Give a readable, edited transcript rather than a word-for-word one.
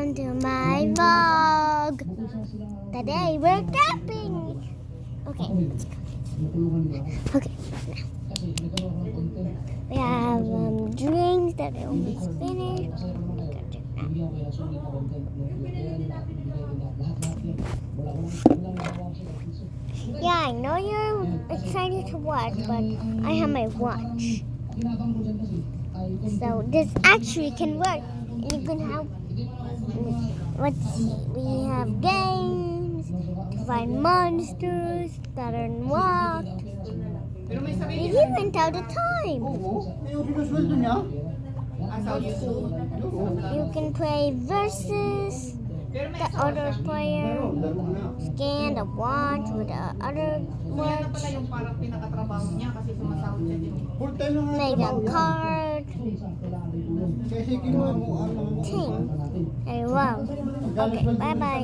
welcome to my vlog. Today we're camping. Okay, let's go. Okay, we have drinks that I almost finished. Yeah, I know you're excited to watch, but I have my watch. So this actually can work. You can have, let's see, we have games to find monsters that are unlocked. We even tell the time. Let's see, you can play versus the other player, scan the watch with the other watch, make a card, do a thing. I love. Okay, bye bye.